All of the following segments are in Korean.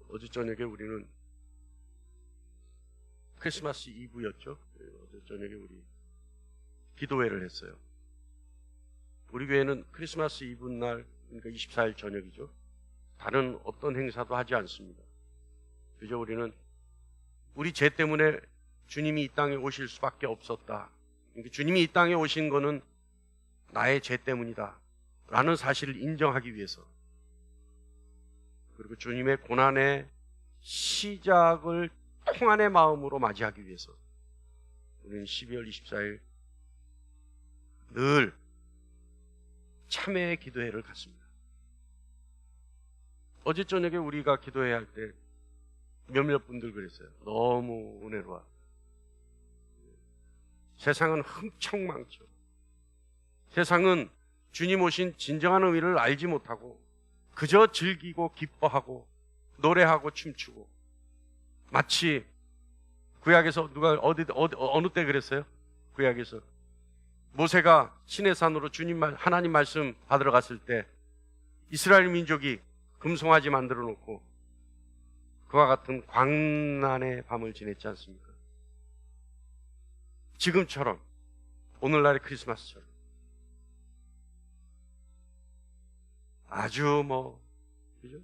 어제 저녁에 우리는 크리스마스 이브였죠. 어제 저녁에 우리 기도회를 했어요. 우리 교회는 크리스마스 이브 날, 그러니까 24일 저녁이죠. 다른 어떤 행사도 하지 않습니다. 그저 우리는 우리 죄 때문에 주님이 이 땅에 오실 수밖에 없었다. 그러니까 주님이 이 땅에 오신 거는 나의 죄 때문이다 라는 사실을 인정하기 위해서, 그리고 주님의 고난의 시작을 통안의 마음으로 맞이하기 위해서 우리는 12월 24일 늘 참회의 기도회를 갖습니다. 어제 저녁에 우리가 기도회 할 때 몇몇 분들 그랬어요. 너무 은혜로워. 세상은 흥청망청. 세상은 주님 오신 진정한 의미를 알지 못하고 그저 즐기고 기뻐하고 노래하고 춤추고, 마치 구약에서 누가 어느 때 그랬어요? 구약에서 모세가 시내산으로 하나님 말씀 받으러 갔을 때 이스라엘 민족이 금송아지 만들어 놓고 그와 같은 광란의 밤을 지냈지 않습니까? 지금처럼, 오늘날의 크리스마스처럼 아주 그죠?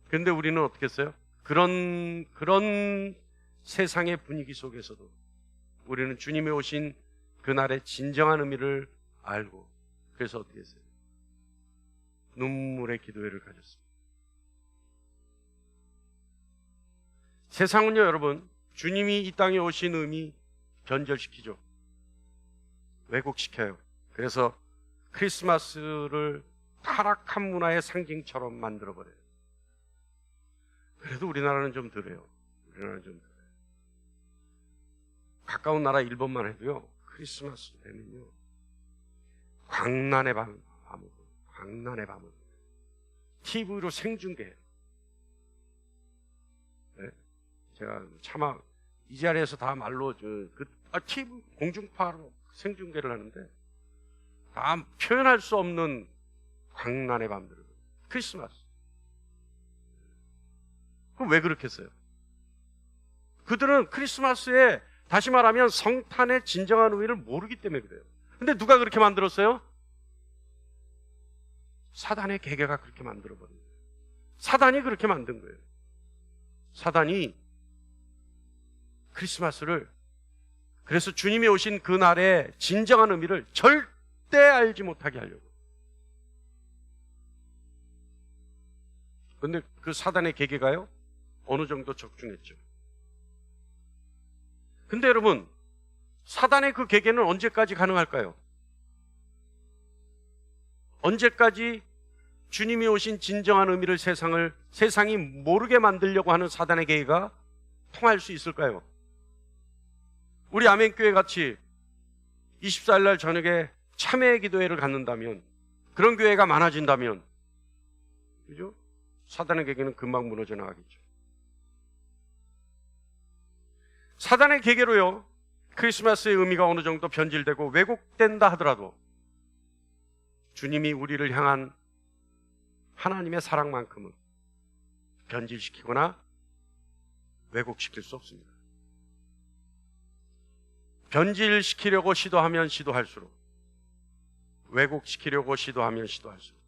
근데 우리는 어떻게 했어요? 그런 세상의 분위기 속에서도 우리는 주님이 오신 그날의 진정한 의미를 알고, 그래서 어떻게 했어요? 눈물의 기도회를 가졌습니다. 세상은요, 여러분, 주님이 이 땅에 오신 의미 변절시키죠. 왜곡시켜요. 그래서 크리스마스를 타락한 문화의 상징처럼 만들어버려요. 그래도 우리나라는 좀 덜해요. 가까운 나라 일본만 해도요, 크리스마스 되면요, 광란의 밤을 TV로 생중계해요. 네? 제가 차마 이 자리에서 다 말로 TV 공중파로 생중계를 하는데 다 표현할 수 없는 광란의 밤들, 크리스마스. 그럼 왜 그렇게 했어요? 그들은 크리스마스에, 다시 말하면 성탄의 진정한 의미를 모르기 때문에 그래요. 근데 누가 그렇게 만들었어요? 사단의 계계가 그렇게 만들어버린 거예요. 사단이 그렇게 만든 거예요. 사단이 크리스마스를, 그래서 주님이 오신 그날의 진정한 의미를 절대 알지 못하게 하려고. 근데 그 사단의 계계가요, 어느 정도 적중했죠. 근데 여러분, 사단의 그 계계는 언제까지 가능할까요? 언제까지 주님이 오신 진정한 의미를 세상이 모르게 만들려고 하는 사단의 계계가 통할 수 있을까요? 우리 아멘교회 같이 24일 날 저녁에 참회의 기도회를 갖는다면, 그런 교회가 많아진다면, 그죠? 사단의 계계는 금방 무너져 나가겠죠. 사단의 계계로요, 크리스마스의 의미가 어느 정도 변질되고 왜곡된다 하더라도 주님이 우리를 향한 하나님의 사랑만큼은 변질시키거나 왜곡시킬 수 없습니다. 변질시키려고 시도하면 시도할수록, 왜곡시키려고 시도하면 시도할수록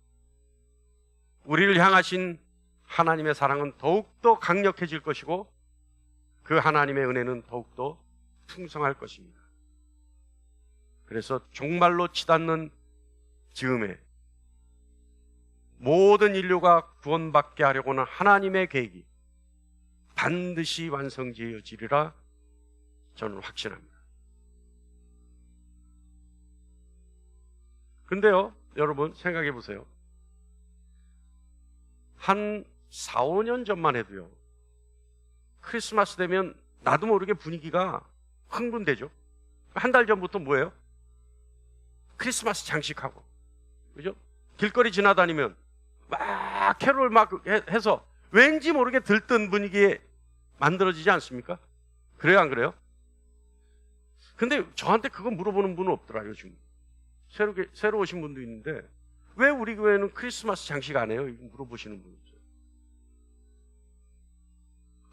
우리를 향하신 하나님의 사랑은 더욱더 강력해질 것이고, 그 하나님의 은혜는 더욱더 풍성할 것입니다. 그래서 종말로 치닫는 즈음에 모든 인류가 구원받게 하려고는 하나님의 계획이 반드시 완성지어지리라 저는 확신합니다. 근데요, 여러분 생각해 보세요. 한 4, 5년 전만 해도요, 크리스마스 되면 나도 모르게 분위기가 흥분되죠. 한 달 전부터 뭐예요? 크리스마스 장식하고, 그죠? 길거리 지나다니면 막 캐롤 막 해서 왠지 모르게 들뜬 분위기에 만들어지지 않습니까? 그래요, 안 그래요? 근데 저한테 그거 물어보는 분은 없더라, 요즘. 새로 오신 분도 있는데, 왜 우리 교회는 크리스마스 장식 안 해요? 이거 물어보시는 분 있어요.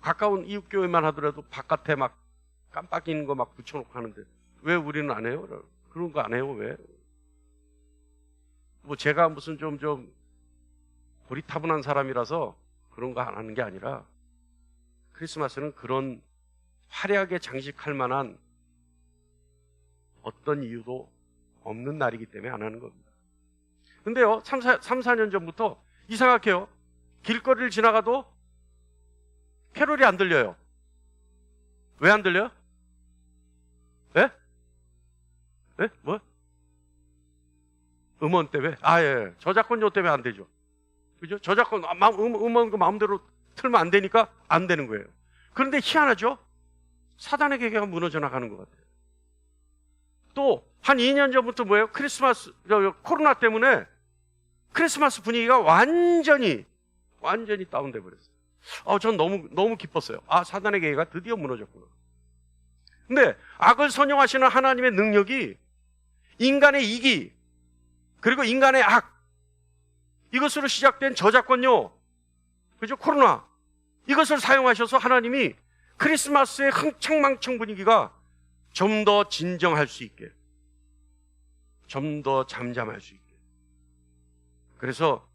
가까운 이웃교회만 하더라도 바깥에 막 깜빡이는 거 막 붙여놓고 하는데 왜 우리는 안 해요? 그런 거 안 해요? 왜? 뭐 제가 무슨 좀 고리타분한 사람이라서 그런 거 안 하는 게 아니라 크리스마스는 그런 화려하게 장식할 만한 어떤 이유도 없는 날이기 때문에 안 하는 겁니다. 근데요, 3, 4년 전부터 이상하게요, 길거리를 지나가도 캐롤이 안 들려요. 왜 안 들려요? 예? 예? 뭐? 음원 때문에? 예. 저작권료 때문에 안 되죠. 그죠? 저작권, 음원 그 마음대로 틀면 안 되니까 안 되는 거예요. 그런데 희한하죠? 사단의 계계가 무너져 나가는 것 같아요. 또, 한 2년 전부터 뭐예요? 크리스마스, 코로나 때문에 크리스마스 분위기가 완전히 다운돼 버렸어요. 전 너무 기뻤어요. 사단의 계계가 드디어 무너졌구나. 근데 악을 선용하시는 하나님의 능력이 인간의 이기, 그리고 인간의 악, 이것으로 시작된 저작권료, 그죠? 코로나, 이것을 사용하셔서 하나님이 크리스마스의 흥청망청 분위기가 좀 더 진정할 수 있게, 좀 더 잠잠할 수 있게. 그래서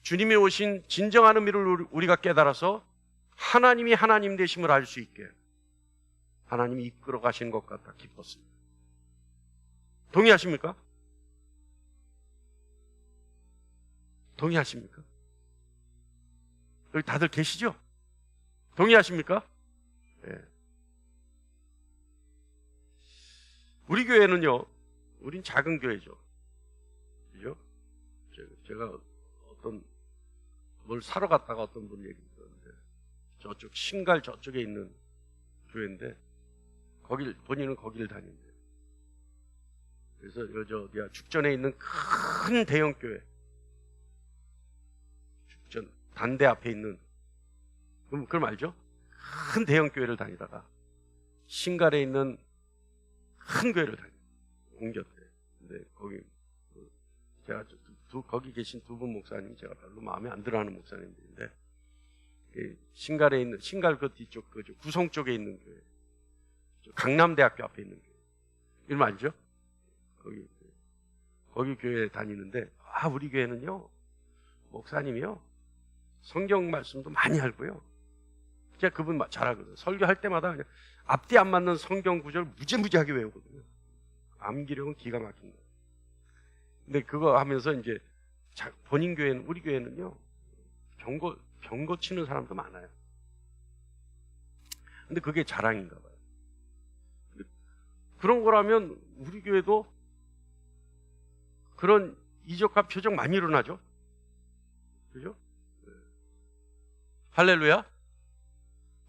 주님이 오신 진정한 의미를 우리가 깨달아서 하나님이 하나님 되심을 알 수 있게 하나님이 이끌어 가신 것 같아 기뻤습니다. 동의하십니까? 동의하십니까? 여기 다들 계시죠? 동의하십니까? 네. 우리 교회는요, 우린 작은 교회죠. 그죠? 제가 뭘 사러 갔다가 어떤 분이 얘기 들었는데, 저쪽 신갈 저쪽에 있는 교회인데, 본인은 거기를 다닌대요. 그래서 어디야, 죽전에 있는 큰 대형 교회, 죽전 단대 앞에 있는, 그럼 알죠? 큰 대형 교회를 다니다가 신갈에 있는 큰 교회를 옮겼대. 근데 제가 거기 계신 두 분 목사님, 제가 별로 마음에 안 들어하는 목사님들인데, 신갈에 있는, 신갈 그 뒤쪽, 구성 쪽에 있는 교회, 강남대학교 앞에 있는 교회, 이름 알죠? 거기 교회에 다니는데, 우리 교회는요, 목사님이요, 성경 말씀도 많이 알고요. 제가 그분 잘 알거든요. 설교할 때마다 그냥 앞뒤 안 맞는 성경 구절 무지무지하게 외우거든요. 암기력은 기가 막힌 거예요. 근데 그거 하면서 이제 본인 교회는, 우리 교회는요, 병 고치는 사람도 많아요. 근데 그게 자랑인가 봐요. 그런 거라면 우리 교회도 그런 이적과 표적 많이 일어나죠? 그죠? 할렐루야?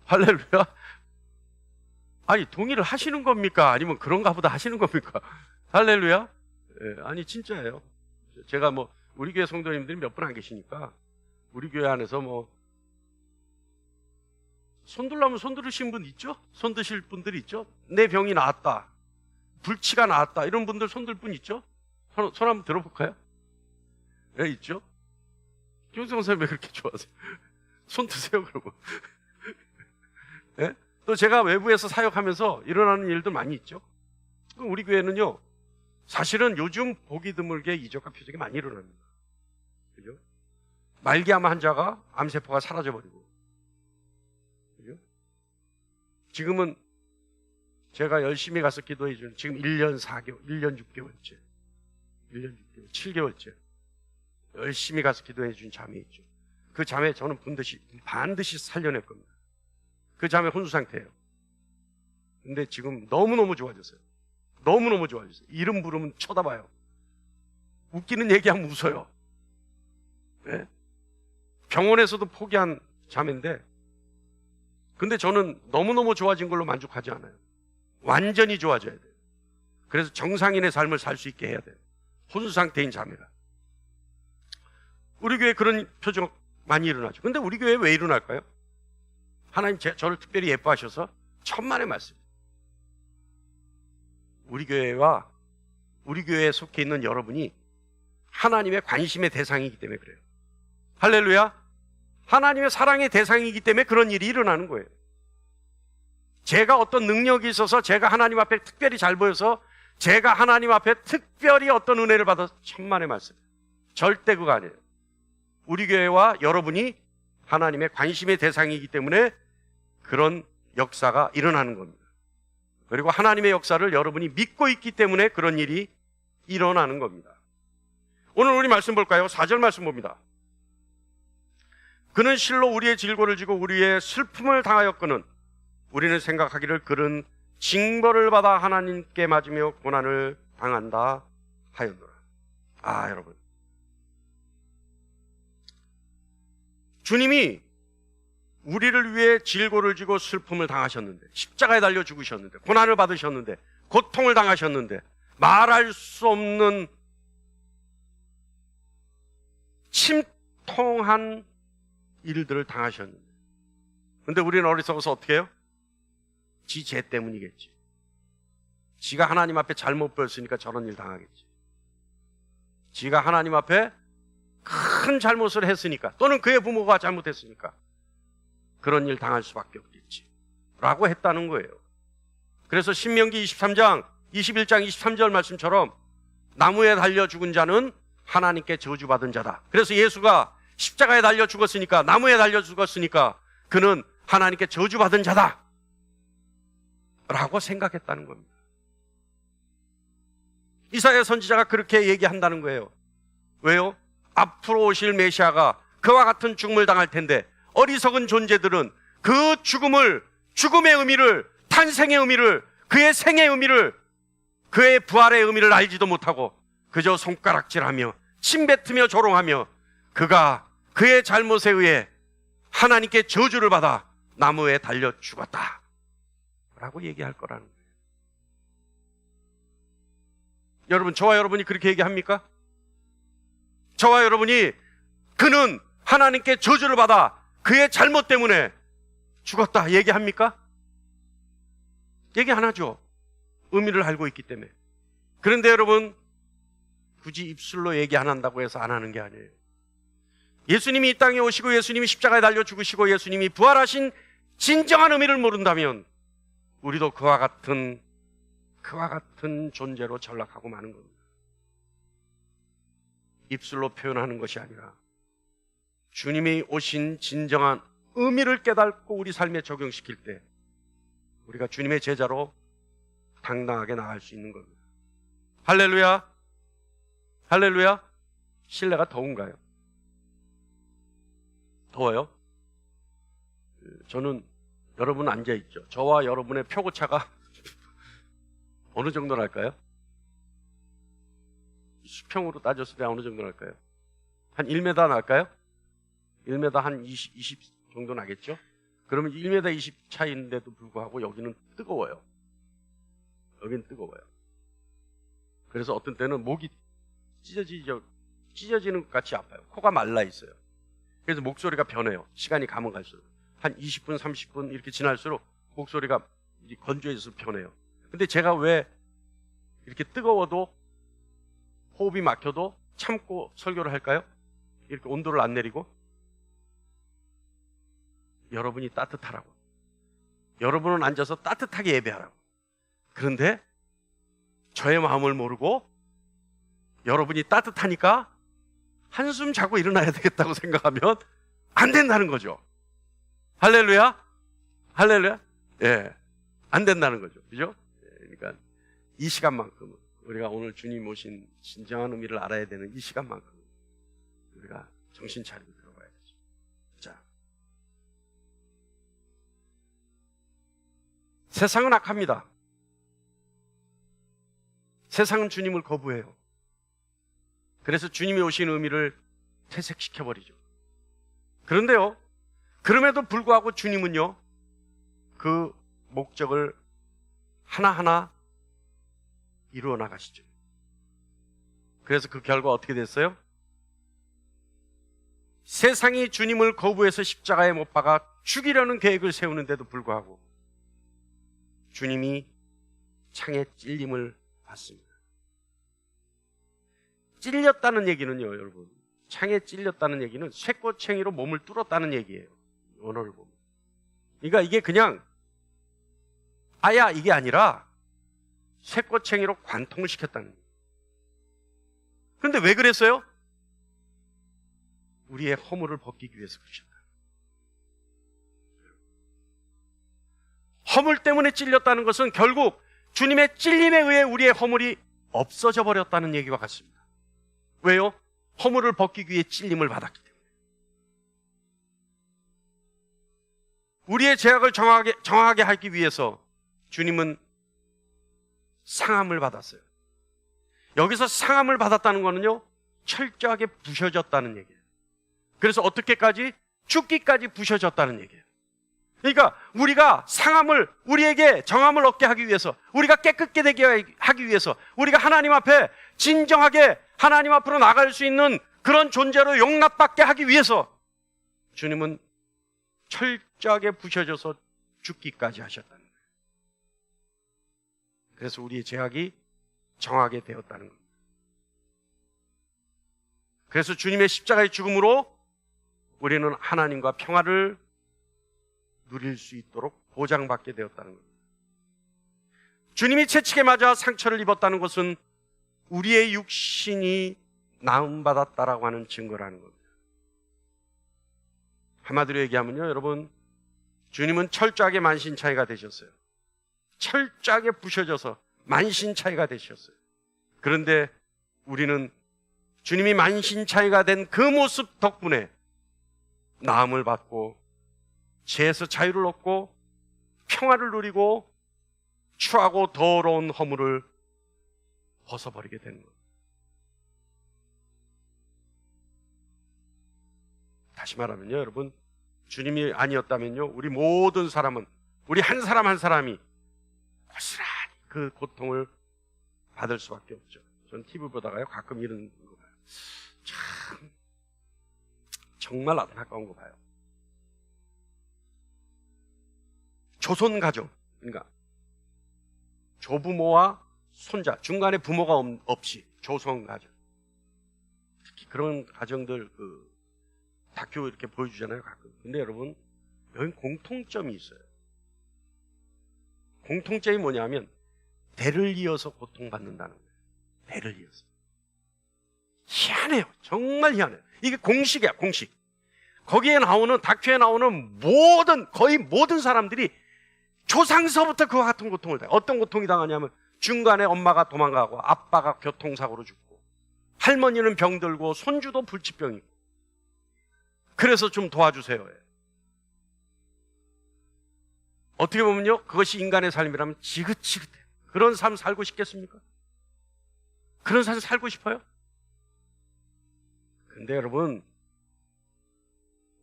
할렐루야? 아니, 동의를 하시는 겁니까? 아니면 그런가 보다 하시는 겁니까? 할렐루야? 아니, 진짜예요. 제가 우리 교회 성도님들이 몇 분 안 계시니까, 우리 교회 안에서 손들라면 손들으신 분 있죠? 손드실 분들 있죠? 내 병이 나았다, 불치가 나았다, 이런 분들 손들 분 있죠? 손 한번 들어볼까요? 네, 있죠? 김성선 선생님 왜 그렇게 좋아하세요? 손 드세요, 그러고. 네? 또 제가 외부에서 사역하면서 일어나는 일들 많이 있죠? 우리 교회는요, 사실은 요즘 보기 드물게 이적과 표적이 많이 일어납니다. 그죠? 말기암 환자가 암세포가 사라져버리고, 그죠? 지금은 제가 열심히 가서 기도해주는, 지금 1년 4개월, 1년 6개월째, 1년 6개월, 7개월째 열심히 가서 기도해준 자매 있죠. 그 자매 저는 반드시 살려낼 겁니다. 그 자매 혼수 상태예요. 근데 지금 너무너무 좋아졌어요. 너무너무 좋아졌어요. 이름 부르면 쳐다봐요. 웃기는 얘기하면 웃어요. 네? 병원에서도 포기한 자매인데, 근데 저는 너무너무 좋아진 걸로 만족하지 않아요. 완전히 좋아져야 돼요. 그래서 정상인의 삶을 살 수 있게 해야 돼요. 혼수 상태인 자매가. 우리 교회에 그런 표적 많이 일어나죠. 근데 우리 교회에 왜 일어날까요? 하나님 저를 특별히 예뻐하셔서 천만의 말씀. 우리 교회와 우리 교회에 속해 있는 여러분이 하나님의 관심의 대상이기 때문에 그래요. 할렐루야? 하나님의 사랑의 대상이기 때문에 그런 일이 일어나는 거예요. 제가 어떤 능력이 있어서, 제가 하나님 앞에 특별히 잘 보여서, 제가 하나님 앞에 특별히 어떤 은혜를 받아서, 천만의 말씀. 절대 그거 아니에요. 우리 교회와 여러분이 하나님의 관심의 대상이기 때문에 그런 역사가 일어나는 겁니다. 그리고 하나님의 역사를 여러분이 믿고 있기 때문에 그런 일이 일어나는 겁니다. 오늘 우리 말씀 볼까요? 4절 말씀 봅니다. 그는 실로 우리의 질고를 지고 우리의 슬픔을 당하였거늘 우리는 생각하기를 그는 징벌을 받아 하나님께 맞으며 고난을 당한다 하였노라. 아, 여러분, 주님이 우리를 위해 질고를 지고 슬픔을 당하셨는데, 십자가에 달려 죽으셨는데, 고난을 받으셨는데, 고통을 당하셨는데, 말할 수 없는 침통한 일들을 당하셨는데, 근데 우리는 어리석어서 어떻게 해요? 지 죄 때문이겠지. 지가 하나님 앞에 잘못 보였으니까 저런 일 당하겠지. 지가 하나님 앞에 큰 잘못을 했으니까, 또는 그의 부모가 잘못했으니까 그런 일 당할 수밖에 없겠지 라고 했다는 거예요. 그래서 신명기 23장 21장 23절 말씀처럼 나무에 달려 죽은 자는 하나님께 저주받은 자다. 그래서 예수가 십자가에 달려 죽었으니까, 나무에 달려 죽었으니까 그는 하나님께 저주받은 자다 라고 생각했다는 겁니다. 이사야 선지자가 그렇게 얘기한다는 거예요. 왜요? 앞으로 오실 메시아가 그와 같은 죽음을 당할 텐데, 어리석은 존재들은 그 죽음을, 죽음의 의미를, 탄생의 의미를, 그의 생의 의미를, 그의 부활의 의미를 알지도 못하고 그저 손가락질하며 침뱉으며 조롱하며 그가 그의 잘못에 의해 하나님께 저주를 받아 나무에 달려 죽었다 라고 얘기할 거라는 거예요. 여러분, 저와 여러분이 그렇게 얘기합니까? 저와 여러분이 그는 하나님께 저주를 받아 그의 잘못 때문에 죽었다 얘기합니까? 얘기 안 하죠. 의미를 알고 있기 때문에. 그런데 여러분, 굳이 입술로 얘기 안 한다고 해서 안 하는 게 아니에요. 예수님이 이 땅에 오시고 예수님이 십자가에 달려 죽으시고 예수님이 부활하신 진정한 의미를 모른다면 우리도 그와 같은 존재로 전락하고 마는 겁니다. 입술로 표현하는 것이 아니라 주님이 오신 진정한 의미를 깨닫고 우리 삶에 적용시킬 때 우리가 주님의 제자로 당당하게 나갈 수 있는 겁니다. 할렐루야. 할렐루야. 실내가 더운가요? 더워요? 저는 여러분 앉아있죠. 저와 여러분의 표고차가 어느 정도 날까요? 수평으로 따졌을 때 어느 정도 날까요? 한 1m 날까요? 1m 한 20 정도 나겠죠? 그러면 1m 20 차이인데도 불구하고 여기는 뜨거워요. 여기는 뜨거워요. 그래서 어떤 때는 목이 찢어지는 것 같이 아파요. 코가 말라 있어요. 그래서 목소리가 변해요. 시간이 가면 갈수록. 한 20분, 30분 이렇게 지날수록 목소리가 건조해져서 변해요. 근데 제가 왜 이렇게 뜨거워도 호흡이 막혀도 참고 설교를 할까요? 이렇게 온도를 안 내리고? 여러분이 따뜻하라고. 여러분은 앉아서 따뜻하게 예배하라고. 그런데 저의 마음을 모르고 여러분이 따뜻하니까 한숨 자고 일어나야 되겠다고 생각하면 안 된다는 거죠. 할렐루야? 할렐루야? 예. 안 된다는 거죠. 그죠? 그러니까 이 시간만큼은 우리가 오늘 주님 오신 진정한 의미를 알아야 되는 이 시간만큼 우리가 정신 차리고 들어가야죠. 자, 세상은 악합니다. 세상은 주님을 거부해요. 그래서 주님이 오신 의미를 퇴색시켜버리죠. 그런데요, 그럼에도 불구하고 주님은요, 그 목적을 하나하나 이루어 나가시죠. 그래서 그 결과 어떻게 됐어요? 세상이 주님을 거부해서 십자가에 못 박아 죽이려는 계획을 세우는데도 불구하고 주님이 창에 찔림을 받습니다. 찔렸다는 얘기는요, 여러분, 창에 찔렸다는 얘기는 쇠꼬챙이로 몸을 뚫었다는 얘기예요. 언어를 보면. 그러니까 이게 그냥 아야 이게 아니라 쇠꼬챙이로 관통을 시켰다는 거예요. 그런데 왜 그랬어요? 우리의 허물을 벗기기 위해서 그러셨다. 허물 때문에 찔렸다는 것은 결국 주님의 찔림에 의해 우리의 허물이 없어져 버렸다는 얘기와 같습니다. 왜요? 허물을 벗기기 위해 찔림을 받았기 때문에. 우리의 죄악을 정하게 하기 위해서 주님은 상함을 받았어요. 여기서 상함을 받았다는 거는요, 철저하게 부셔졌다는 얘기예요. 그래서 어떻게까지? 죽기까지 부셔졌다는 얘기예요. 그러니까 우리가 상함을, 우리에게 정함을 얻게 하기 위해서, 우리가 깨끗게 되게 하기 위해서, 우리가 하나님 앞에 진정하게 하나님 앞으로 나갈 수 있는 그런 존재로 용납받게 하기 위해서 주님은 철저하게 부셔져서 죽기까지 하셨다는 거예요. 그래서 우리의 죄악이 정하게 되었다는 겁니다. 그래서 주님의 십자가의 죽음으로 우리는 하나님과 평화를 누릴 수 있도록 보장받게 되었다는 겁니다. 주님이 채찍에 맞아 상처를 입었다는 것은 우리의 육신이 나음받았다라고 하는 증거라는 겁니다. 한마디로 얘기하면요, 여러분, 주님은 철저하게 만신창이가 되셨어요. 철저하게 부셔져서 만신창이가 되셨어요. 그런데 우리는 주님이 만신창이가 된 그 모습 덕분에 나음을 받고 죄에서 자유를 얻고 평화를 누리고 추하고 더러운 허물을 벗어버리게 되는 겁니다. 다시 말하면요, 여러분, 주님이 아니었다면요, 우리 모든 사람은, 우리 한 사람 한 사람이 고스란히 그 고통을 받을 수밖에 없죠. 전 TV 보다가요, 가끔 이런 거 봐요. 참 정말 안타까운 거 봐요. 조손 가정, 그러니까 조부모와 손자, 중간에 부모가 없이 조손 가정. 특히 그런 가정들 다큐 이렇게 보여주잖아요, 가끔. 근데 여러분, 여기 공통점이 있어요. 공통점이 뭐냐면 대를 이어서 고통받는다는 거예요. 대를 이어서. 희한해요. 정말 희한해요. 이게 공식이야, 공식. 거기에 나오는, 다큐에 나오는 거의 모든 사람들이 조상서부터 그와 같은 고통을 당해요. 어떤 고통이 당하냐면 중간에 엄마가 도망가고 아빠가 교통사고로 죽고 할머니는 병들고 손주도 불치병이고 그래서 좀 도와주세요. 어떻게 보면요, 그것이 인간의 삶이라면 지긋지긋해요. 그런 삶 살고 싶겠습니까? 그런 삶 살고 싶어요? 근데 여러분,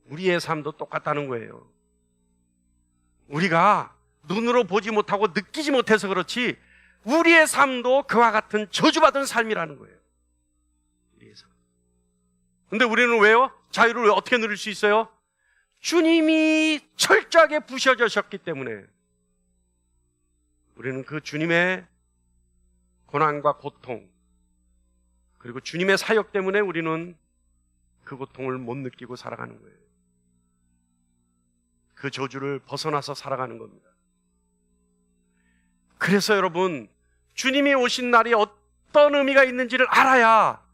우리의 삶도 똑같다는 거예요. 우리가 눈으로 보지 못하고 느끼지 못해서 그렇지 우리의 삶도 그와 같은 저주받은 삶이라는 거예요. 우리의 삶. 근데 우리는 왜요? 자유를 어떻게 누릴 수 있어요? 주님이 철저하게 부셔주셨기 때문에 우리는 그 주님의 고난과 고통, 그리고 주님의 사역 때문에 우리는 그 고통을 못 느끼고 살아가는 거예요. 그 저주를 벗어나서 살아가는 겁니다. 그래서 여러분, 주님이 오신 날이 어떤 의미가 있는지를 알아야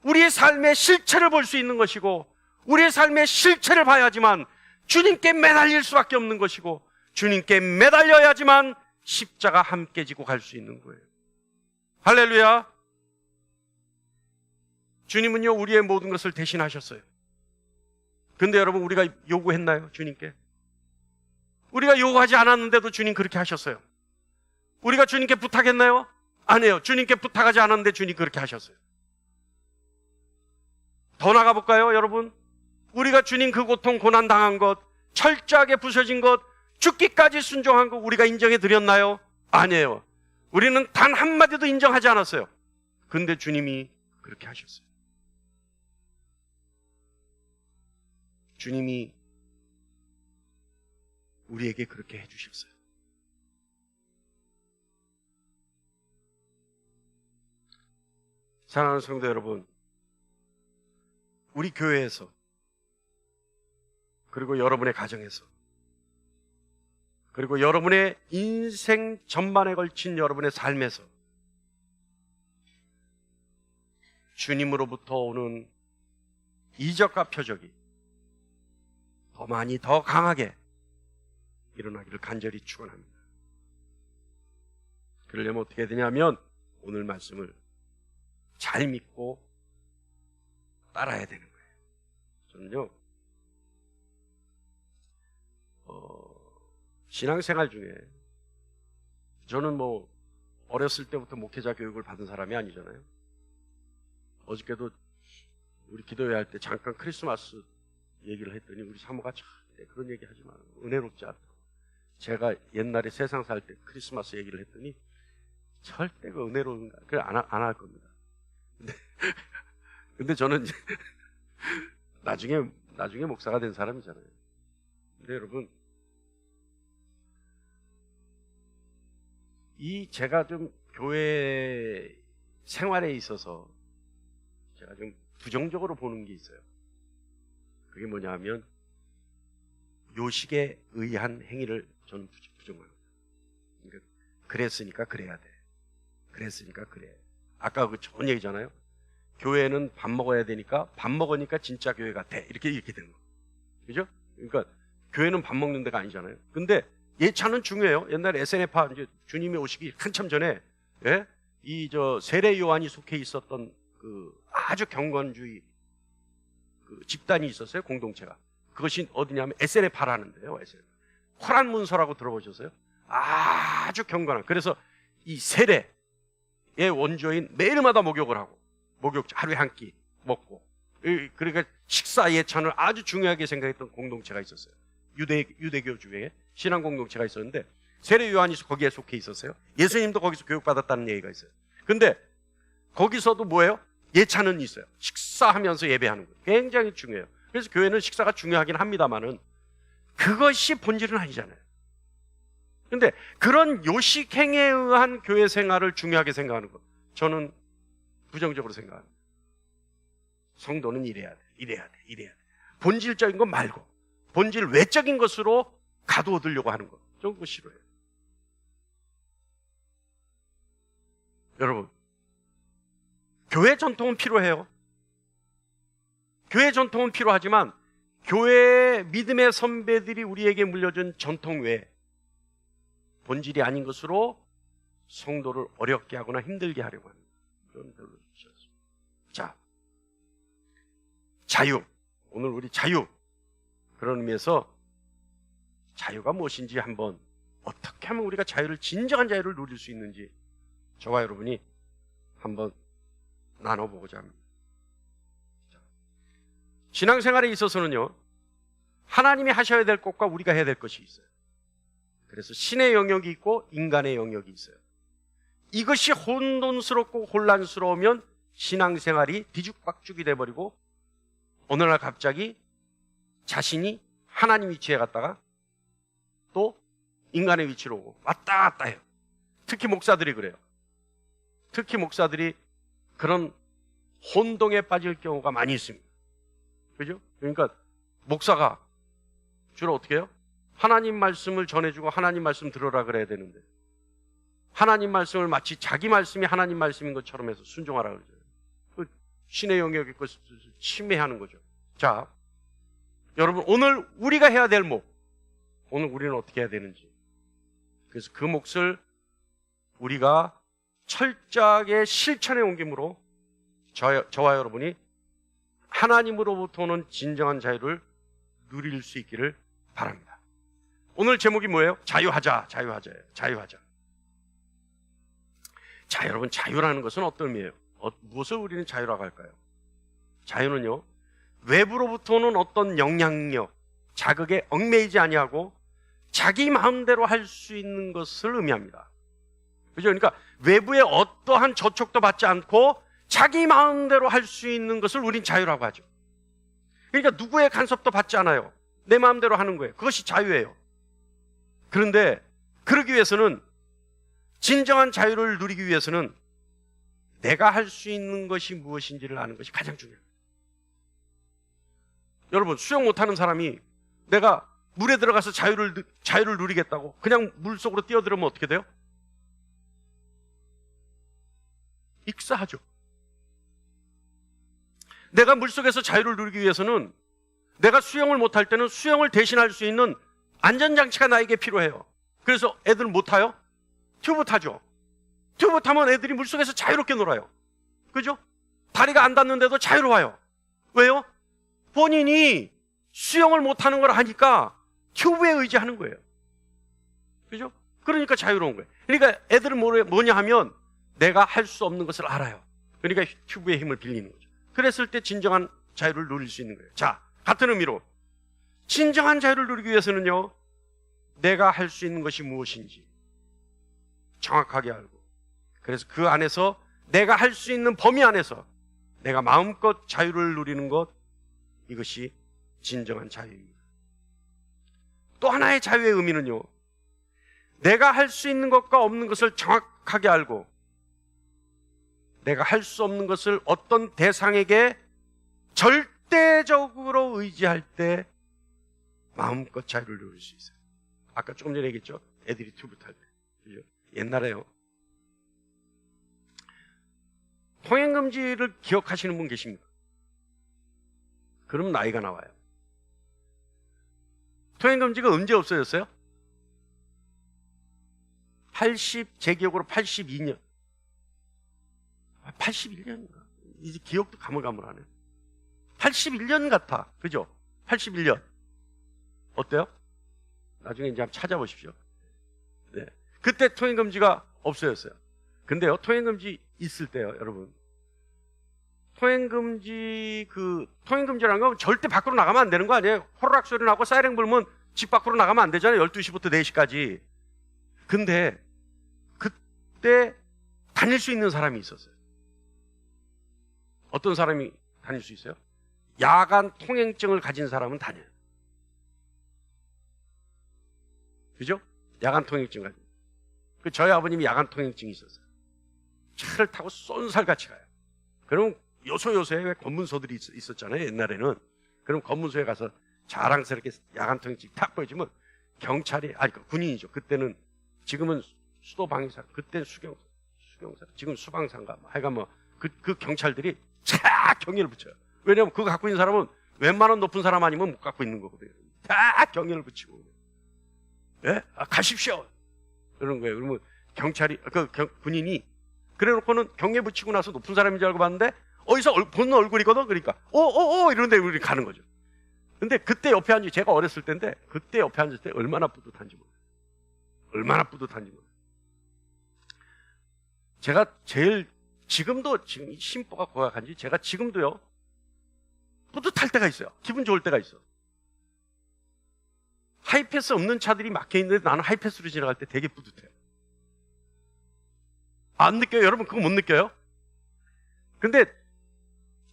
우리의 삶의 실체를 볼 수 있는 것이고, 우리의 삶의 실체를 봐야지만 주님께 매달릴 수밖에 없는 것이고, 주님께 매달려야지만 십자가 함께 지고 갈 수 있는 거예요. 할렐루야. 주님은요, 우리의 모든 것을 대신하셨어요. 근데 여러분, 우리가 요구했나요? 주님께? 우리가 요구하지 않았는데도 주님 그렇게 하셨어요. 우리가 주님께 부탁했나요? 아니에요. 주님께 부탁하지 않았는데 주님 그렇게 하셨어요. 더 나가볼까요, 여러분? 우리가 주님 그 고통, 고난 당한 것, 철저하게 부서진 것, 죽기까지 순종한 것 우리가 인정해 드렸나요? 아니에요. 우리는 단 한마디도 인정하지 않았어요. 근데 주님이 그렇게 하셨어요. 주님이 우리에게 그렇게 해주셨어요. 사랑하는 성도 여러분, 우리 교회에서, 그리고 여러분의 가정에서, 그리고 여러분의 인생 전반에 걸친 여러분의 삶에서 주님으로부터 오는 이적과 표적이 더 많이, 더 강하게 일어나기를 간절히 축원합니다. 그러려면 어떻게 되냐면 오늘 말씀을 잘 믿고 따라야 되는 거예요. 저는요, 신앙생활 중에, 저는 뭐 어렸을 때부터 목회자 교육을 받은 사람이 아니잖아요. 어저께도 우리 기도회 할 때 잠깐 크리스마스 얘기를 했더니 우리 사모가 참 그런 얘기 하지 마, 은혜롭지 않다. 제가 옛날에 세상 살 때 크리스마스 얘기를 했더니 절대 그 은혜로운가, 그래 안 할 겁니다. 근데 저는 이제 나중에 목사가 된 사람이잖아요. 근데 여러분, 제가 좀 교회 생활에 있어서 제가 좀 부정적으로 보는 게 있어요. 그게 뭐냐 하면 요식에 의한 행위를 저는 부정합니다. 그러니까 그랬으니까 그래야 돼. 그랬으니까 그래. 아까 그 좋은 얘기잖아요. 교회는 밥 먹어야 되니까 밥 먹으니까 진짜 교회가 돼. 이렇게 되는 거. 그죠? 그러니까 교회는 밥 먹는 데가 아니잖아요. 근데 예찬은 중요해요. 옛날에 SNF파 이제 주님이 오시기 한참 전에, 예? 세례 요한이 속해 있었던 그 아주 경건주의 그 집단이 있었어요. 공동체가. 그것이 어디냐면 SNF파라는 데요. SNF. 호란문서라고 들어보셨어요? 아주 경건한. 그래서 이 세례의 원조인 매일마다 목욕을 하고, 목욕 하루에 한 끼 먹고, 그러니까 식사 예찬을 아주 중요하게 생각했던 공동체가 있었어요. 유대교주의 신앙 공동체가 있었는데 세례 요한이 거기에 속해 있었어요. 예수님도 거기서 교육받았다는 얘기가 있어요. 근데 거기서도 뭐예요? 예찬은 있어요. 식사하면서 예배하는 거예요. 굉장히 중요해요. 그래서 교회는 식사가 중요하긴 합니다만은 그것이 본질은 아니잖아요. 근데 그런 요식행에 의한 교회 생활을 중요하게 생각하는 것, 저는 부정적으로 생각합니다. 성도는 이래야 돼. 본질적인 것 말고 본질 외적인 것으로 가두어두려고 하는 것, 저는 그거 싫어해요. 여러분, 교회 전통은 필요해요. 교회 전통은 필요하지만 교회 믿음의 선배들이 우리에게 물려준 전통 외에 본질이 아닌 것으로 성도를 어렵게 하거나 힘들게 하려고 합니다. 그건 별로 좋지 않습니다. 자, 자유. 오늘 우리 자유. 그런 의미에서 자유가 무엇인지 한번, 어떻게 하면 우리가 진정한 자유를 누릴 수 있는지 저와 여러분이 한번 나눠보고자 합니다. 신앙생활에 있어서는요, 하나님이 하셔야 될 것과 우리가 해야 될 것이 있어요. 그래서 신의 영역이 있고 인간의 영역이 있어요. 이것이 혼돈스럽고 혼란스러우면 신앙생활이 뒤죽박죽이 돼버리고 어느 날 갑자기 자신이 하나님 위치에 갔다가 또 인간의 위치로 오고 왔다 갔다 해요. 특히 목사들이 그래요. 특히 목사들이 그런 혼동에 빠질 경우가 많이 있습니다. 그죠? 그러니까 목사가 주로 어떻게 해요? 하나님 말씀을 전해주고 하나님 말씀 들으라 그래야 되는데 하나님 말씀을 마치 자기 말씀이 하나님 말씀인 것처럼 해서 순종하라 그러죠. 그 신의 영역의 것을 침해하는 거죠. 자, 여러분, 오늘 우리가 해야 될 목, 오늘 우리는 어떻게 해야 되는지, 그래서 그 몫을 우리가 철저하게 실천에 옮김으로 저와 여러분이 하나님으로부터 오는 진정한 자유를 누릴 수 있기를 바랍니다. 오늘 제목이 뭐예요? 자유하자. 자, 여러분, 자유라는 것은 어떤 의미예요? 무엇을 우리는 자유라고 할까요? 자유는요, 외부로부터 오는 어떤 영향력, 자극에 얽매이지 아니하고 자기 마음대로 할 수 있는 것을 의미합니다. 그죠? 그러니까 외부의 어떠한 저촉도 받지 않고 자기 마음대로 할 수 있는 것을 우린 자유라고 하죠. 그러니까 누구의 간섭도 받지 않아요. 내 마음대로 하는 거예요. 그것이 자유예요. 그런데 그러기 위해서는, 진정한 자유를 누리기 위해서는 내가 할 수 있는 것이 무엇인지를 아는 것이 가장 중요합니다. 여러분, 수영 못하는 사람이 내가 물에 들어가서 자유를 누리겠다고 그냥 물속으로 뛰어들으면 어떻게 돼요? 익사하죠. 내가 물속에서 자유를 누리기 위해서는 내가 수영을 못할 때는 수영을 대신할 수 있는 안전장치가 나에게 필요해요. 그래서 애들은 못 타요? 튜브 타죠. 튜브 타면 애들이 물속에서 자유롭게 놀아요. 그죠? 다리가 안 닿는데도 자유로워요. 왜요? 본인이 수영을 못하는 걸 하니까 튜브에 의지하는 거예요. 그죠? 그러니까 자유로운 거예요. 그러니까 애들은 뭐냐 하면 내가 할 수 없는 것을 알아요. 그러니까 튜브의 힘을 빌리는 거죠. 그랬을 때 진정한 자유를 누릴 수 있는 거예요. 자, 같은 의미로 진정한 자유를 누리기 위해서는요, 내가 할 수 있는 것이 무엇인지 정확하게 알고, 그래서 그 안에서 내가 할 수 있는 범위 안에서 내가 마음껏 자유를 누리는 것, 이것이 진정한 자유입니다. 또 하나의 자유의 의미는요, 내가 할 수 있는 것과 없는 것을 정확하게 알고 내가 할 수 없는 것을 어떤 대상에게 절대적으로 의지할 때 마음껏 자유를 누릴 수 있어요. 아까 조금 전에 얘기했죠? 애들이 튜브 탈 때. 그죠? 옛날에요, 통행금지를 기억하시는 분 계십니까? 그럼 나이가 나와요. 통행금지가 언제 없어졌어요? 제 기억으로 82년. 81년인가? 이제 기억도 가물가물하네. 81년 같아. 그죠? 81년. 어때요? 나중에 이제 한번 찾아보십시오. 네. 그때 통행금지가 없어졌어요. 근데요, 통행금지 있을 때요, 여러분. 통행금지라는 건 절대 밖으로 나가면 안 되는 거 아니에요? 호루라기 소리 나고 사이렌 불면 집 밖으로 나가면 안 되잖아요. 12시부터 4시까지. 근데 그때 다닐 수 있는 사람이 있었어요. 어떤 사람이 다닐 수 있어요? 야간 통행증을 가진 사람은 다녀요. 그죠? 야간 통행증 가진. 저희 아버님이 야간 통행증이 있었어요. 차를 타고 쏜살같이 가요. 그럼 요소요소에 왜 검문소들이 있었잖아요, 옛날에는. 그럼 검문소에 가서 자랑스럽게 야간 통행증 탁 보여주면 경찰이, 군인이죠. 그때는, 지금은 수도방위사, 그때는 수경사, 지금 수방사인가, 하여간 그 경찰들이 쫙 경위를 붙여요. 왜냐면 그거 갖고 있는 사람은 웬만한 높은 사람 아니면 못 갖고 있는 거거든요. 다 경위를 붙이고. 예? 가십시오. 그러는 거예요. 그러면 경찰이, 군인이, 그래 놓고는 경계 붙이고 나서 높은 사람인 줄 알고 봤는데, 어디서 보는 얼굴이거든? 그러니까, 이러는데 우리 가는 거죠. 근데 그때 옆에 제가 어렸을 때인데, 그때 옆에 앉을 때 얼마나 뿌듯한지 몰라요. 얼마나 뿌듯한지 몰라요. 제가 지금 심보가 고약한지, 제가 지금도요, 뿌듯할 때가 있어요. 기분 좋을 때가 있어. 하이패스 없는 차들이 막혀 있는데 나는 하이패스로 지나갈 때 되게 뿌듯해요. 안 느껴요? 여러분 그거 못 느껴요? 근데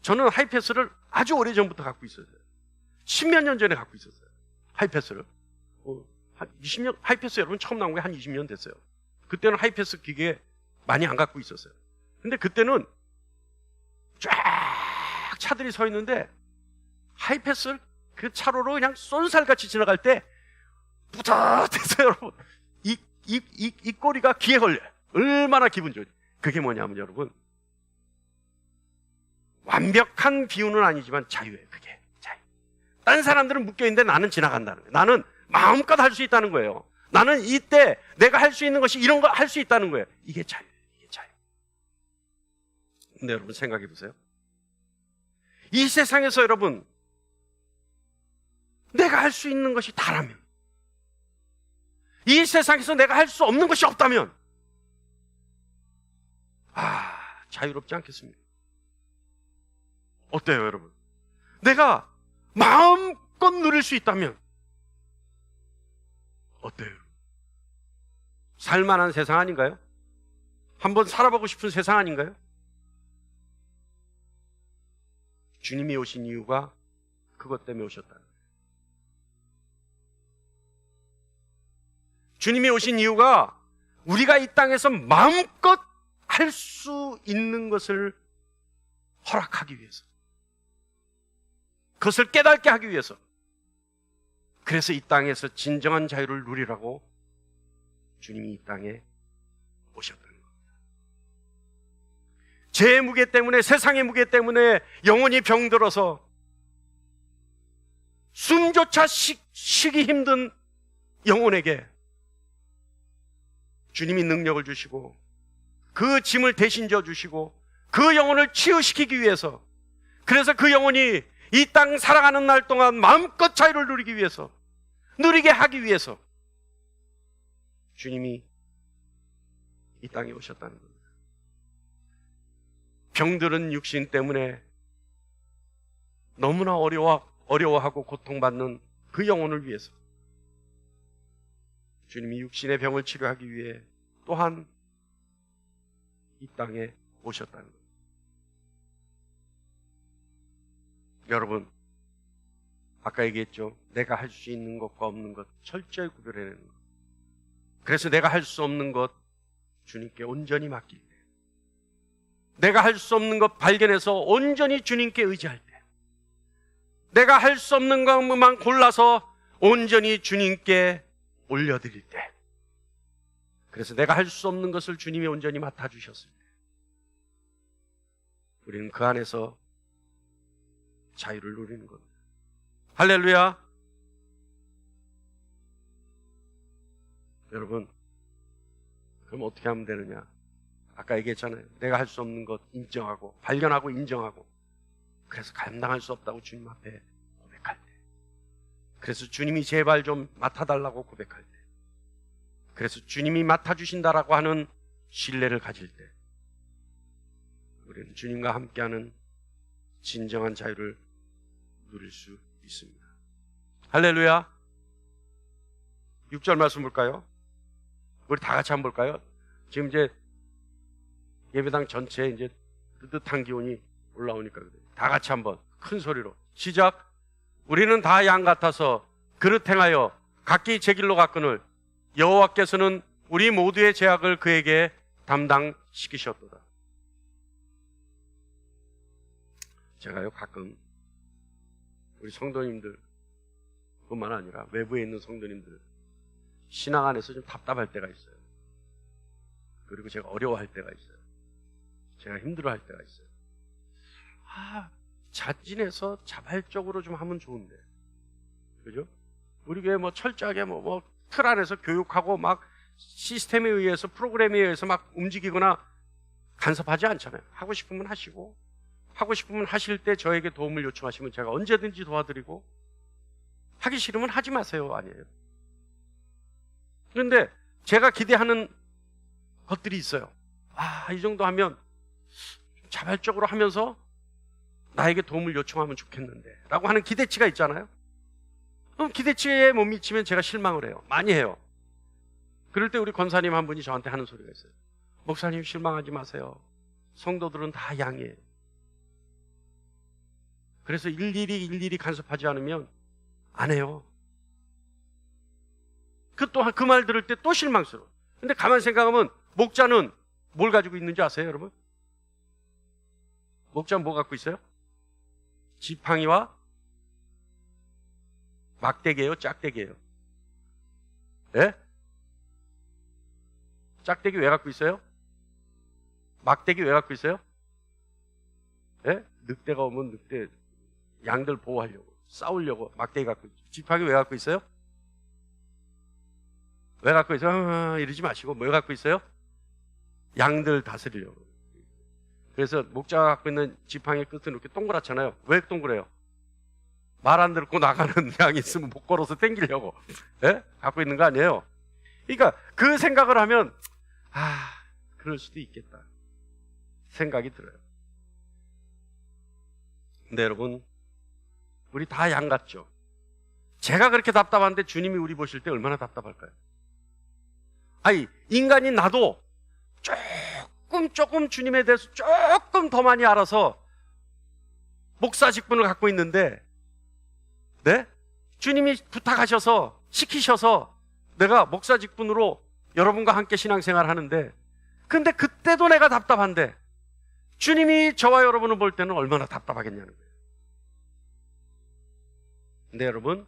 저는 하이패스를 아주 오래전부터 갖고 있었어요. 10몇 년 전에 갖고 있었어요. 하이패스를. 한 20년, 하이패스 여러분 처음 나온 게 한 20년 됐어요. 그때는 하이패스 기계 많이 안 갖고 있었어요. 근데 그때는 쫙 차들이 서 있는데 하이패스를 그 차로로 그냥 쏜살같이 지나갈 때 뿌듯해서 여러분 이 꼬리가 귀에 걸려요. 얼마나 기분 좋지. 그게 뭐냐면 여러분, 완벽한 비유는 아니지만 자유예요. 그게 자유. 다른 사람들은 묶여있는데 나는 지나간다는 거예요. 나는 마음껏 할 수 있다는 거예요. 나는 이때 내가 할 수 있는 것이 이런 거 할 수 있다는 거예요. 이게 자유예요. 이게 자유. 근데 여러분 생각해 보세요. 이 세상에서 여러분 내가 할 수 있는 것이 다라면, 이 세상에서 내가 할 수 없는 것이 없다면 자유롭지 않겠습니까? 어때요 여러분? 내가 마음껏 누릴 수 있다면 어때요? 살만한 세상 아닌가요? 한번 살아보고 싶은 세상 아닌가요? 주님이 오신 이유가 그것 때문에 오셨다. 주님이 오신 이유가 우리가 이 땅에서 마음껏 할 수 있는 것을 허락하기 위해서. 그것을 깨닫게 하기 위해서. 그래서 이 땅에서 진정한 자유를 누리라고 주님이 이 땅에 오셨다는 겁니다. 죄의 무게 때문에, 세상의 무게 때문에 영혼이 병들어서 숨조차 쉬기 힘든 영혼에게 주님이 능력을 주시고 그 짐을 대신 져 주시고 그 영혼을 치유시키기 위해서, 그래서 그 영혼이 이 땅 살아가는 날 동안 마음껏 자유를 누리기 위해서, 누리게 하기 위해서 주님이 이 땅에 오셨다는 겁니다. 병들은 육신 때문에 너무나 어려워하고 고통받는 그 영혼을 위해서 주님이 육신의 병을 치료하기 위해 또한 이 땅에 오셨다는 겁니다. 여러분, 아까 얘기했죠. 내가 할 수 있는 것과 없는 것 철저히 구별해내는 것. 그래서 내가 할 수 없는 것 주님께 온전히 맡길 때, 내가 할 수 없는 것 발견해서 온전히 주님께 의지할 때, 내가 할 수 없는 것만 골라서 온전히 주님께 올려드릴 때, 그래서 내가 할 수 없는 것을 주님이 온전히 맡아주셨을 때 우리는 그 안에서 자유를 누리는 겁니다. 할렐루야. 여러분, 그럼 어떻게 하면 되느냐? 아까 얘기했잖아요. 내가 할 수 없는 것 인정하고, 발견하고 인정하고, 그래서 감당할 수 없다고 주님 앞에 고백할 때, 그래서 주님이 제발 좀 맡아달라고 고백할 때, 그래서 주님이 맡아주신다라고 하는 신뢰를 가질 때 우리는 주님과 함께하는 진정한 자유를 누릴 수 있습니다. 할렐루야. 6절 말씀 볼까요? 우리 다 같이 한번 볼까요? 지금 이제 예배당 전체에 이제 뜨뜻한 기운이 올라오니까 그래요. 다 같이 한번 큰 소리로 시작. 우리는 다 양 같아서 그릇 행하여 각기 제 길로 갔거늘 여호와께서는 우리 모두의 죄악을 그에게 담당시키셨도다. 제가요, 가끔 우리 성도님들 뿐만 아니라 외부에 있는 성도님들 신앙 안에서 좀 답답할 때가 있어요. 그리고 제가 어려워할 때가 있어요. 제가 힘들어할 때가 있어요. 자진해서 자발적으로 좀 하면 좋은데, 그죠? 우리 교회 뭐 철저하게 틀 안에서 교육하고 막 시스템에 의해서, 프로그램에 의해서 막 움직이거나 간섭하지 않잖아요. 하고 싶으면 하시고, 하고 싶으면 하실 때 저에게 도움을 요청하시면 제가 언제든지 도와드리고, 하기 싫으면 하지 마세요. 아니에요. 그런데 제가 기대하는 것들이 있어요. 이 정도 하면 자발적으로 하면서 나에게 도움을 요청하면 좋겠는데 라고 하는 기대치가 있잖아요. 그럼 기대치에 못 미치면 제가 실망을 해요. 많이 해요. 그럴 때 우리 권사님 한 분이 저한테 하는 소리가 있어요. 목사님, 실망하지 마세요. 성도들은 다 양이에요. 그래서 일일이 간섭하지 않으면 안 해요. 그 말 들을 때 또 실망스러워. 근데 가만 생각하면 목자는 뭘 가지고 있는지 아세요, 여러분? 목자는 뭐 갖고 있어요? 지팡이와 막대기예요, 짝대기예요? 예? 짝대기 왜 갖고 있어요? 막대기 왜 갖고 있어요? 예? 늑대가 오면 늑대 양들 보호하려고, 싸우려고 막대기 갖고 있죠. 지팡이 왜 갖고 있어요? 왜 갖고 있어요? 이러지 마시고 왜 갖고 있어요? 양들 다스리려고. 그래서 목자가 갖고 있는 지팡이 끝은 이렇게 동그랗잖아요. 왜 동그래요? 말 안 듣고 나가는 양이 있으면 못 걸어서 땡기려고 갖고 있는 거 아니에요? 그러니까 그 생각을 하면 그럴 수도 있겠다 생각이 들어요. 근데 여러분, 우리 다 양 같죠? 제가 그렇게 답답한데 주님이 우리 보실 때 얼마나 답답할까요? 인간인 나도 조금 주님에 대해서 조금 더 많이 알아서 목사 직분을 갖고 있는데, 주님이 부탁하셔서, 시키셔서 내가 목사 직분으로 여러분과 함께 신앙생활을 하는데, 근데 그때도 내가 답답한데 주님이 저와 여러분을 볼 때는 얼마나 답답하겠냐는 거예요. 근데 여러분,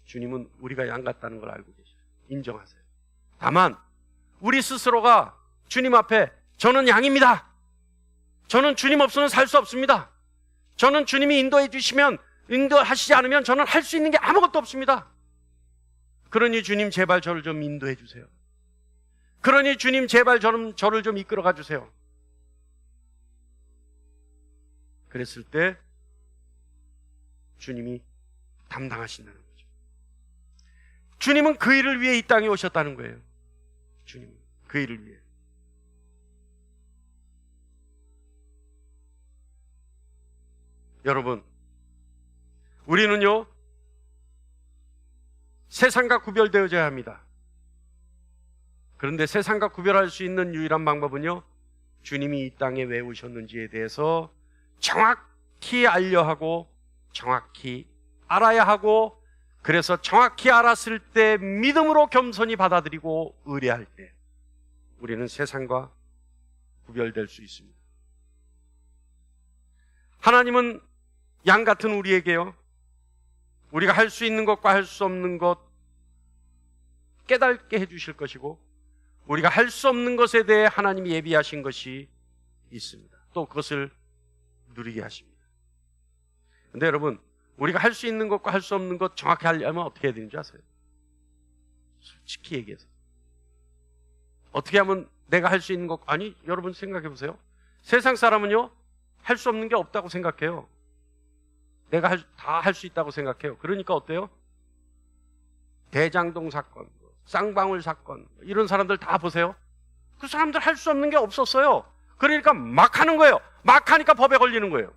주님은 우리가 양 같다는 걸 알고 계셔요. 인정하세요. 다만 우리 스스로가 주님 앞에 저는 양입니다, 저는 주님 없으면 살 수 없습니다, 저는 주님이 인도해 주시면, 인도하시지 않으면 저는 할 수 있는 게 아무것도 없습니다, 그러니 주님 제발 저를 좀 인도해 주세요, 그러니 주님 제발 저를 좀 이끌어가 주세요. 그랬을 때 주님이 담당하신다는 거죠. 주님은 그 일을 위해 이 땅에 오셨다는 거예요. 주님은 그 일을 위해. 여러분, 우리는요, 세상과 구별되어져야 합니다. 그런데 세상과 구별할 수 있는 유일한 방법은요, 주님이 이 땅에 왜 오셨는지에 대해서 정확히 알려 하고 정확히 알아야 하고, 그래서 정확히 알았을 때 믿음으로 겸손히 받아들이고 의뢰할 때 우리는 세상과 구별될 수 있습니다. 하나님은 양 같은 우리에게요, 우리가 할 수 있는 것과 할 수 없는 것 깨닫게 해주실 것이고, 우리가 할 수 없는 것에 대해 하나님이 예비하신 것이 있습니다. 또 그것을 누리게 하십니다. 근데 여러분, 우리가 할 수 있는 것과 할 수 없는 것 정확히 하려면 어떻게 해야 되는지 아세요? 솔직히 얘기해서 어떻게 하면 내가 할 수 있는 것, 아니 여러분 생각해 보세요. 세상 사람은요, 할 수 없는 게 없다고 생각해요. 내가 다 할 수 있다고 생각해요. 그러니까 어때요? 대장동 사건, 쌍방울 사건, 이런 사람들 다 보세요. 그 사람들 할 수 없는 게 없었어요. 그러니까 막 하는 거예요. 막 하니까 법에 걸리는 거예요.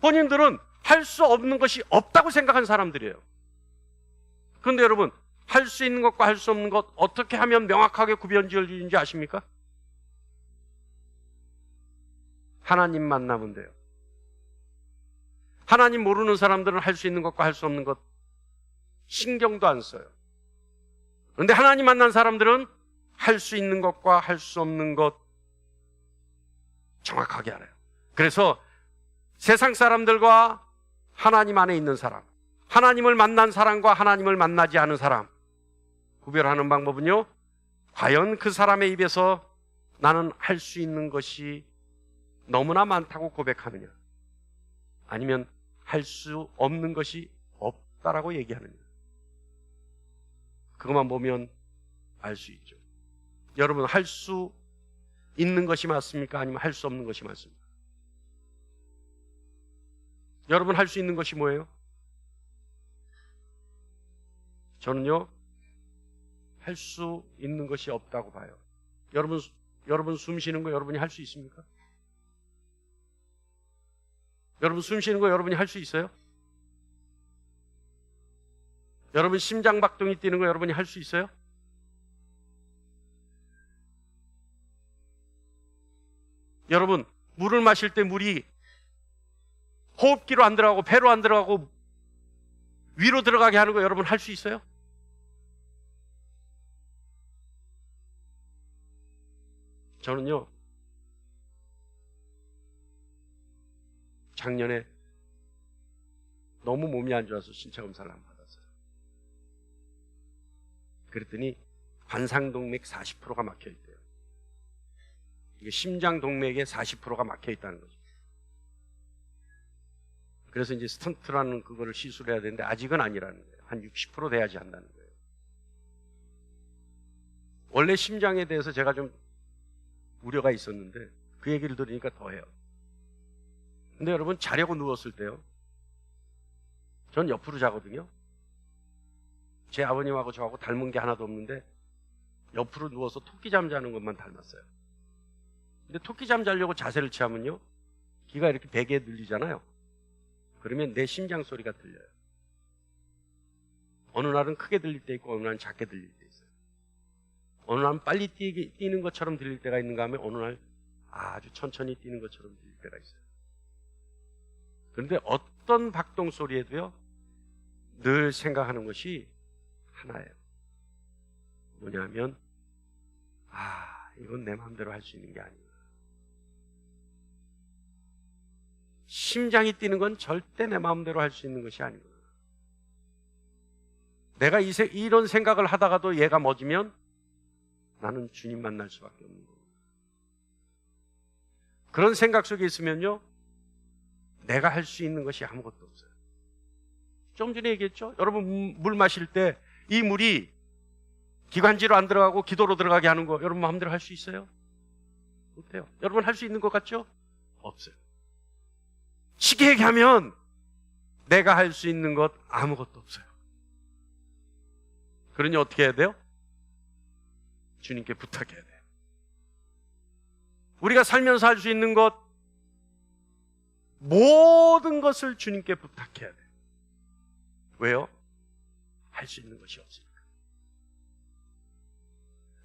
본인들은 할 수 없는 것이 없다고 생각한 사람들이에요. 그런데 여러분, 할 수 있는 것과 할 수 없는 것 어떻게 하면 명확하게 구별 지어지는지 아십니까? 하나님 만나면 돼요. 하나님 모르는 사람들은 할 수 있는 것과 할 수 없는 것 신경도 안 써요. 그런데 하나님 만난 사람들은 할 수 있는 것과 할 수 없는 것 정확하게 알아요. 그래서 세상 사람들과 하나님 안에 있는 사람, 하나님을 만난 사람과 하나님을 만나지 않은 사람 구별하는 방법은요, 과연 그 사람의 입에서 나는 할 수 있는 것이 너무나 많다고 고백하느냐, 아니면 할 수 없는 것이 없다라고 얘기하느냐, 그것만 보면 알 수 있죠. 여러분, 할 수 있는 것이 맞습니까? 아니면 할 수 없는 것이 맞습니까? 여러분, 할 수 있는 것이 뭐예요? 저는요, 할 수 있는 것이 없다고 봐요. 여러분 숨 쉬는 거 여러분이 할 수 있습니까? 여러분 숨 쉬는 거 여러분이 할 수 있어요? 여러분 심장박동이 뛰는 거 여러분이 할 수 있어요? 여러분 물을 마실 때 물이 호흡기로 안 들어가고 배로 안 들어가고 위로 들어가게 하는 거 여러분 할 수 있어요? 저는요, 작년에 너무 몸이 안 좋아서 신체 검사를 안 받았어요. 그랬더니 관상동맥 40%가 막혀 있대요. 이게 심장동맥의 40%가 막혀 있다는 거죠. 그래서 이제 스턴트라는 그거를 시술해야 되는데 아직은 아니라는 거예요. 한 60% 돼야지 한다는 거예요. 원래 심장에 대해서 제가 좀 우려가 있었는데 그 얘기를 들으니까 더해요. 근데 여러분, 자려고 누웠을 때요, 전 옆으로 자거든요. 제 아버님하고 저하고 닮은 게 하나도 없는데 옆으로 누워서 토끼잠 자는 것만 닮았어요. 근데 토끼잠 자려고 자세를 취하면요, 귀가 이렇게 베개에 늘리잖아요. 그러면 내 심장 소리가 들려요. 어느 날은 크게 들릴 때 있고 어느 날은 작게 들릴 때 있어요. 어느 날은 빨리 뛰는 것처럼 들릴 때가 있는가 하면 어느 날 아주 천천히 뛰는 것처럼 들릴 때가 있어요. 그런데 어떤 박동 소리에도요, 늘 생각하는 것이 하나예요. 뭐냐면, 이건 내 마음대로 할 수 있는 게 아니구나. 심장이 뛰는 건 절대 내 마음대로 할 수 있는 것이 아니구나. 내가 이런 생각을 하다가도 얘가 멎으면 나는 주님 만날 수밖에 없는 거예요. 그런 생각 속에 있으면요, 내가 할 수 있는 것이 아무것도 없어요. 좀 전에 얘기했죠? 여러분 물 마실 때 이 물이 기관지로 안 들어가고 기도로 들어가게 하는 거 여러분 마음대로 할 수 있어요? 못해요. 여러분 할 수 있는 것 같죠? 없어요. 쉽게 얘기하면 내가 할 수 있는 것 아무것도 없어요. 그러니 어떻게 해야 돼요? 주님께 부탁해야 돼요. 우리가 살면서 할 수 있는 것 모든 것을 주님께 부탁해야 돼요. 왜요? 할 수 있는 것이 없으니까.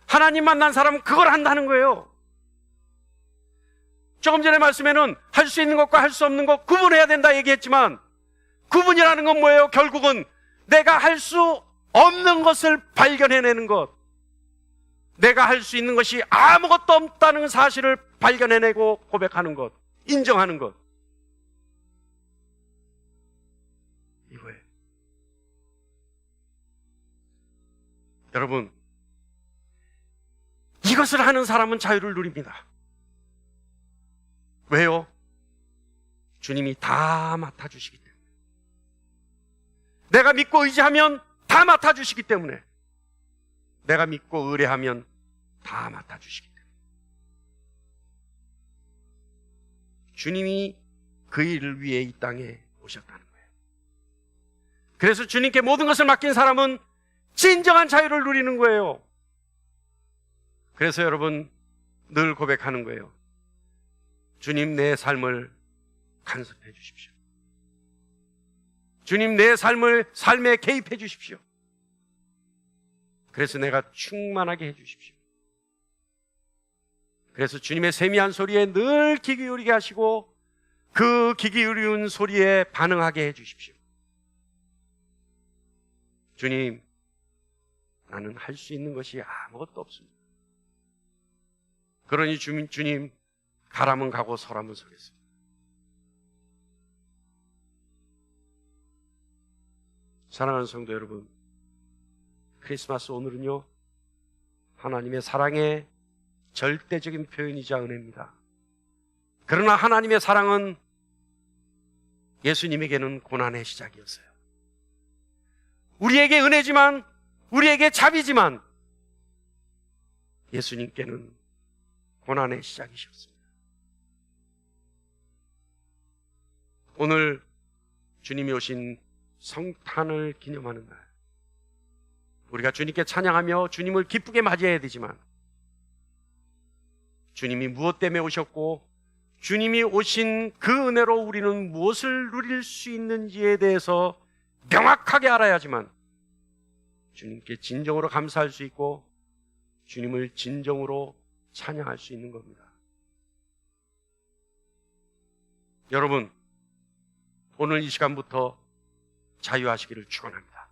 하나님 만난 사람은 그걸 한다는 거예요. 조금 전에 말씀에는 할 수 있는 것과 할 수 없는 것 구분해야 된다 얘기했지만, 구분이라는 건 뭐예요? 결국은 내가 할 수 없는 것을 발견해내는 것, 내가 할 수 있는 것이 아무것도 없다는 사실을 발견해내고 고백하는 것, 인정하는 것, 이거예요. 여러분, 이것을 하는 사람은 자유를 누립니다. 왜요? 주님이 다 맡아주시기 때문에. 내가 믿고 의지하면 다 맡아주시기 때문에. 내가 믿고 의뢰하면 다 맡아주시기 때문에. 주님이 그 일을 위해 이 땅에 오셨다는 거예요. 그래서 주님께 모든 것을 맡긴 사람은 진정한 자유를 누리는 거예요. 그래서 여러분 늘 고백하는 거예요. 주님, 내 삶을 간섭해 주십시오. 주님, 내 삶에 개입해 주십시오. 그래서 내가 충만하게 해 주십시오. 그래서 주님의 세미한 소리에 늘 귀 기울이게 하시고 그 귀 기울인 소리에 반응하게 해 주십시오. 주님, 나는 할 수 있는 것이 아무것도 없습니다. 그러니 주님, 가라면 가고 서라면 서겠습니다. 사랑하는 성도 여러분, 크리스마스 오늘은요, 하나님의 사랑의 절대적인 표현이자 은혜입니다. 그러나 하나님의 사랑은 예수님에게는 고난의 시작이었어요. 우리에게 은혜지만, 우리에게 자비지만 예수님께는 고난의 시작이셨습니다. 오늘 주님이 오신 성탄을 기념하는 날, 우리가 주님께 찬양하며 주님을 기쁘게 맞이해야 되지만, 주님이 무엇 때문에 오셨고 주님이 오신 그 은혜로 우리는 무엇을 누릴 수 있는지에 대해서 명확하게 알아야지만 주님께 진정으로 감사할 수 있고 주님을 진정으로 찬양할 수 있는 겁니다. 여러분, 오늘 이 시간부터 자유하시기를 축원합니다.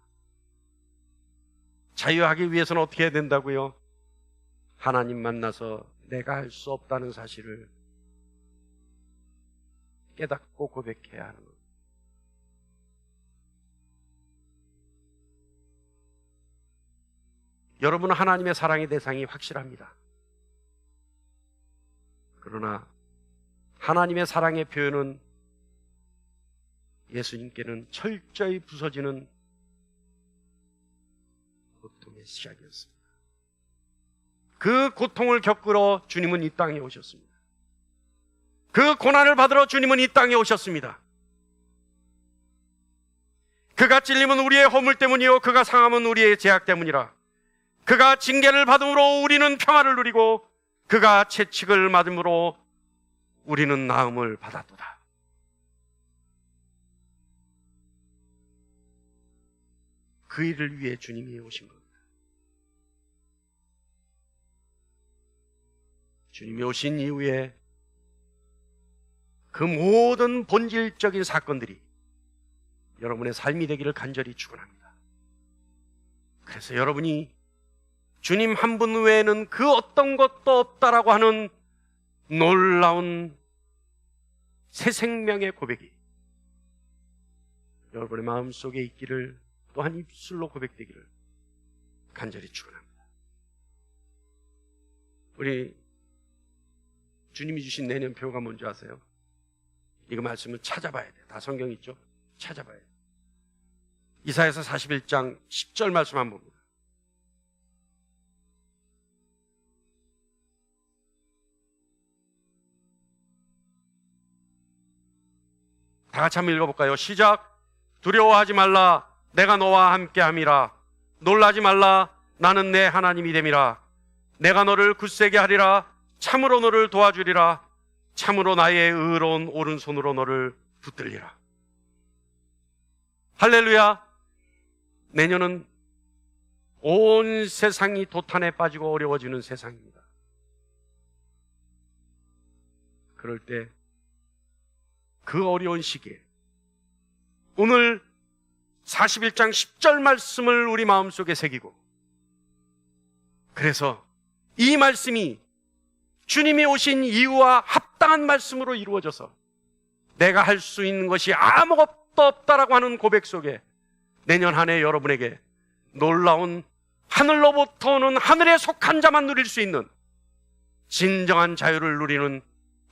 자유하기 위해서는 어떻게 해야 된다고요? 하나님 만나서 내가 할 수 없다는 사실을 깨닫고 고백해야 하는 것. 여러분은 하나님의 사랑의 대상이 확실합니다. 그러나 하나님의 사랑의 표현은 예수님께는 철저히 부서지는 고통의 시작이었습니다. 그 고통을 겪으러 주님은 이 땅에 오셨습니다. 그 고난을 받으러 주님은 이 땅에 오셨습니다. 그가 찔림은 우리의 허물 때문이요 그가 상함은 우리의 죄악 때문이라. 그가 징계를 받음으로 우리는 평화를 누리고 그가 채찍을 맞음으로 우리는 나음을 받았도다. 그 일을 위해 주님이 오신 겁니다. 주님이 오신 이후에 그 모든 본질적인 사건들이 여러분의 삶이 되기를 간절히 축원합니다. 그래서 여러분이 주님 한 분 외에는 그 어떤 것도 없다라고 하는 놀라운 새 생명의 고백이 여러분의 마음속에 있기를 또한 입술로 고백되기를 간절히 축원합니다. 우리 주님이 주신 내년 표가 뭔지 아세요? 이거 말씀을 찾아봐야 돼요. 다 성경 있죠? 찾아봐야 돼요. 이사야서 41장 10절 말씀 한번 봅니다. 다 같이 한번 읽어볼까요? 시작. 두려워하지 말라. 내가 너와 함께함이라. 놀라지 말라. 나는 내 하나님이 됨이라. 내가 너를 굳세게 하리라. 참으로 너를 도와주리라. 참으로 나의 의로운 오른손으로 너를 붙들리라. 할렐루야. 내년은 온 세상이 도탄에 빠지고 어려워지는 세상입니다. 그럴 때 그 어려운 시기에 오늘 41장 10절 말씀을 우리 마음속에 새기고, 그래서 이 말씀이 주님이 오신 이유와 합당한 말씀으로 이루어져서 내가 할 수 있는 것이 아무것도 없다라고 하는 고백 속에 내년 한 해 여러분에게 놀라운 하늘로부터 오는 하늘에 속한 자만 누릴 수 있는 진정한 자유를 누리는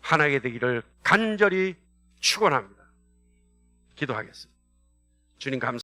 한 해가 되기를 간절히 축원합니다. 기도하겠습니다. 주님 감사합니다.